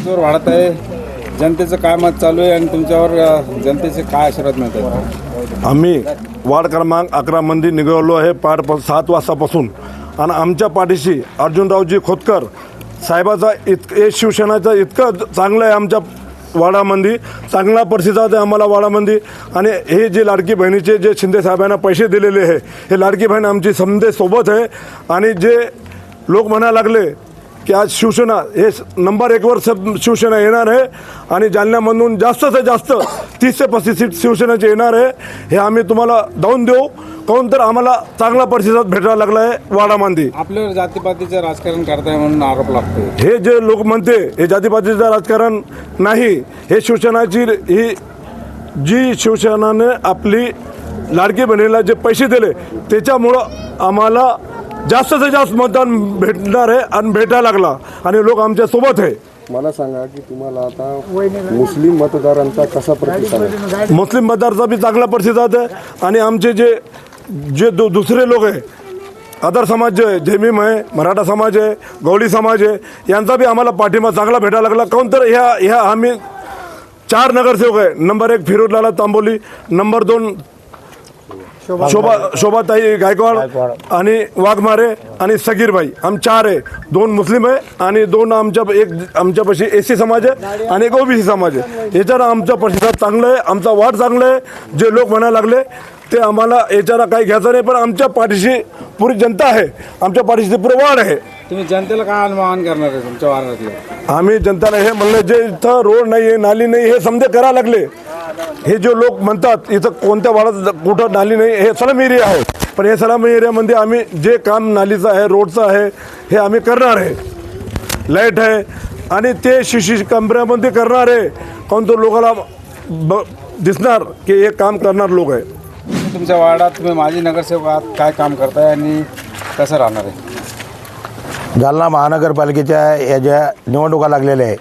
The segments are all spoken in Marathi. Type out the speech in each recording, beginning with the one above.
जोर वाढत आहे. जनतेचं काय मत चालू आहे आणि तुमच्यावर जनतेचे काय आशीर्वाद मिळतात? आम्ही वार्ड क्रमांक 11 मध्ये निघालो आहे 7 वाजतापासून आणि आमच्या पाठीशी अर्जुनरावजी खोतकर साहेबाचा हे शिवसेनाचा इतकं चांगलं आहे. आमच्या वाडामध्ये चांगला प्रतिसाद आहे आम्हाला वाडामध्ये. आणि हे जे लाडकी बहिणीचे जे शिंदे साहेबांना पैसे दिलेले आहे, हे लाडकी बहीण आमची समजे सोबत आहे. आणि जे लोक म्हणायला लागले की आज शिवसेना हे नंबर 1 वर शिवसेना येणार आहे आणि जालन्यामधून जास्त से जास्त 30 ते 35 सीट शिवसेनेचे येणार आहे, हे आम्ही तुम्हाला दावून देऊ. काहून तर आम्हाला चांगला प्रतिसाद भेटायला लागला आहे वाडामध्ये. आपल्यावर जातीपातीचं राजकारण करताय म्हणून आरोप लागतो. हे जे लोक म्हणते हे जातीपातीचं राजकारण नाही, हे शिवसेनाची ही जी शिवसेनाने आपली लाडकी बहिणीला जे पैसे दिले त्याच्यामुळं आम्हाला जास्त से जास्त मतदान भेटणार आहे आणि भेटायला लागला आणि लोक आमच्या सोबत आहे. मला सांगा की तुम्हाला आता मुस्लिम मतदारांचा कसा प्रतिसाद आहे? मुस्लिम मतदारांचा बी चांगला प्रतिसाद आहे. आणि आमचे जे जे दुसरे लोक आहे, अदर समाज जे आहे, जैमिम आहे, मराठा समाज आहे, गवळी समाज आहे, यांचा बी आम्हाला पाठिंबा चांगला भेटायला लागला. काहून तर ह्या आम्ही 4 नगरसेवक आहे. नंबर 1 फिरोजलाला तांबोली, नंबर 2 शोभाताई गायकवाड आणि वाघमारे आणि सगीरबाई, आम 4 आहे. 2 मुस्लिम आहे आणि 2 आमच्यापाशी एसी समाज आहे आणि एक ओबीसी समाज आहे. याच्यावर आमचा प्रतिसाद चांगला आहे, आमचा वाढ चांगला आहे. जे लोक म्हणायला लागले ते आम्हाला याच्याला काही घ्यायचं नाही, पण आमच्या पाठीशी पुरी जनता आहे, आमच्या पाठीशी पुरे वाढ आहे. तुम्ही जनतेला काय आवाहन करणार आहे तुमच्या वार्डातले? आम्ही जनताला हे म्हणलं, जे इथं रोड नाही आहे, नाली नाही, हे समजे करायला लागले. हे जे लोक म्हणतात इथं कोणत्या वाड्यात कुठं नाली नाही, हे सलाम एरिया आहे, पण हे सलाम एरियामध्ये आम्ही जे काम नालीचं आहे, रोडचं आहे, हे आम्ही करणार आहे. लाईट आहे आणि ते शिशी कमऱ्यामध्ये करणार आहे. काहून तो लोकांना दिसणार की हे काम करणार लोक आहे. तुमच्या वार्डात तुम्ही माजी नगरसेवक आहात, काय काम करताय आणि कसं राहणार आहे? जालना महानगरपालिकेच्या या ज्या निवडणुका लागलेल्या आहे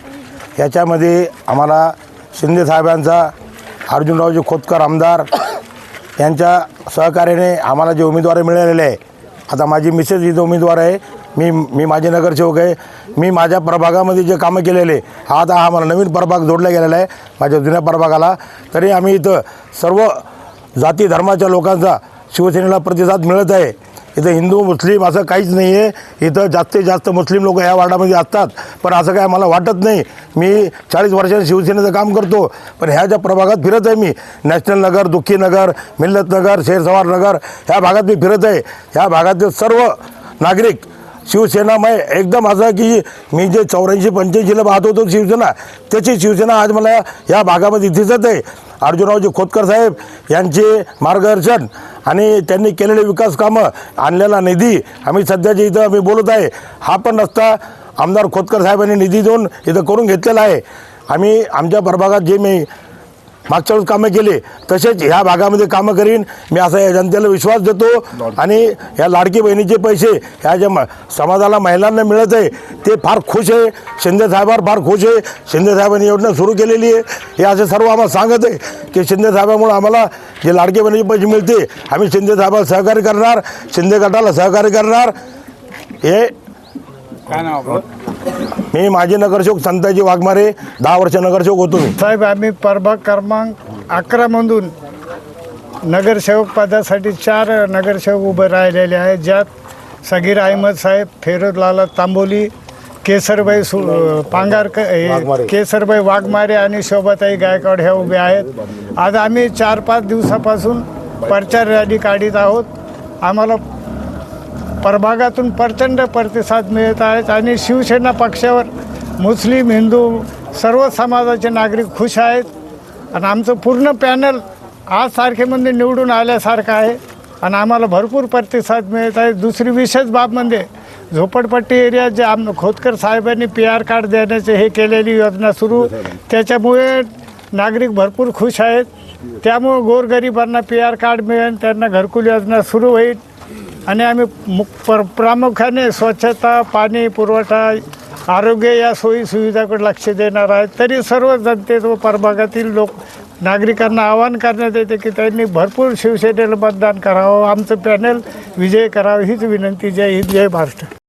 याच्यामध्ये आम्हाला शिंदे साहेबांचा अर्जुनरावजी खोतकर आमदार यांच्या सहकार्याने आम्हाला जे उमेदवार मिळालेले आहे. आता माझी मिसेस इथं उमेदवार आहे, मी माझे नगरसेवक आहे. मी माझ्या प्रभागामध्ये जे कामं केलेले आता हा मला नवीन प्रभाग जोडला गेलेला आहे माझ्या जुन्या प्रभागाला. तरी आम्ही इथं सर्व जाती धर्माच्या लोकांचा शिवसेनेला प्रतिसाद मिळत आहे. इथं हिंदू मुस्लिम असं काहीच नाही आहे. इथं जास्तीत जास्त मुस्लिम लोक ह्या वार्डामध्ये असतात, पण असं काय मला वाटत नाही. मी 40 वर्षांनी शिवसेनेचं काम करतो, पण ह्या ज्या प्रभागात फिरत आहे मी, नॅशनल नगर, दुःखी नगर, मिल्लत नगर, शेरसवार नगर, ह्या भागात मी फिरत आहे. ह्या भागातील सर्व नागरिक शिवसेनामय एकदम असं की मी जे 84-85ला पाहत होतो शिवसेना, त्याची शिवसेना आज मला या भागामध्ये दिसत आहे. अर्जुनरावजी खोतकर साहेब यांचे मार्गदर्शन आणि त्यांनी केलेले विकास कामं, आणलेला निधी आम्ही सध्याच्या इथं आम्ही बोलत आहे, हा पण रस्ता आमदार खोतकर साहेबांनी निधी देऊन इथं करून घेतलेला आहे. आम्ही आमच्या प्रभागात जे मी मागच्या वेळेस कामं केले तसेच ह्या भागामध्ये कामं करीन मी, असा या जनतेला विश्वास देतो. आणि ह्या लाडकी बहिणीचे पैसे ह्या ज्या समाजाला महिलांना मिळत आहे ते फार खुश आहे. शिंदे साहेबांवर फार खुश आहे. शिंदे साहेबांनी योजना सुरू केलेली आहे. हे असे सर्व आम्हाला सांगत आहे की शिंदे साहेबांमुळे आम्हाला जे लाडकी बहिणीचे पैसे मिळते, आम्ही शिंदे साहेबांना सहकार्य करणार, शिंदे गटाला सहकार्य करणार. हे काय नाव आपलं? मी माझे नगरसेवक संताजी वाघमारे, 10 वर्ष नगरसेवक होतो मी. साहेब, आम्ही प्रभाग क्रमांक 11 मधून नगरसेवक पदासाठी 4 नगरसेवक उभे राहिलेले आहेत, ज्यात सगीर अहमद साहेब, फिरोजलाला तांबोली, केसरबाई केसरबाई वाघमारे आणि शोभाताई गायकवाड ह्या उभे आहेत. आज आम्ही 4-5 दिवसापासून प्रचार रॅली काढीत आहोत. आम्हाला प्रभागातून प्रचंड प्रतिसाद मिळत आहेत आणि शिवसेना पक्षावर मुस्लिम, हिंदू सर्व समाजाचे नागरिक खुश आहेत. आणि आमचं पूर्ण पॅनल आज तारखेमध्ये निवडून आल्यासारखं आहे आणि आम्हाला भरपूर प्रतिसाद मिळत आहे. दुसरी विशेष बाब म्हणजे झोपडपट्टी एरियात जे खोतकर साहेबांनी PR कार्ड देण्याचे हे केलेली योजना सुरू, त्याच्यामुळे नागरिक भरपूर खुश आहेत. त्यामुळे गोरगरिबांना PR कार्ड मिळेल, त्यांना घरकुल योजना सुरू होईल. आणि आम्ही प्रामुख्याने स्वच्छता, पाणी पुरवठा, आरोग्य या सोयी सुविधाकडे लक्ष देणार आहे. तरी सर्व जनतेत व प्रभागातील नागरिकांना आवाहन करण्यात येते की त्यांनी भरपूर शिवसेनेला मतदान करावं, आमचं पॅनल विजय करावं हीच विनंती. जय हिंद, जय महाराष्ट्र.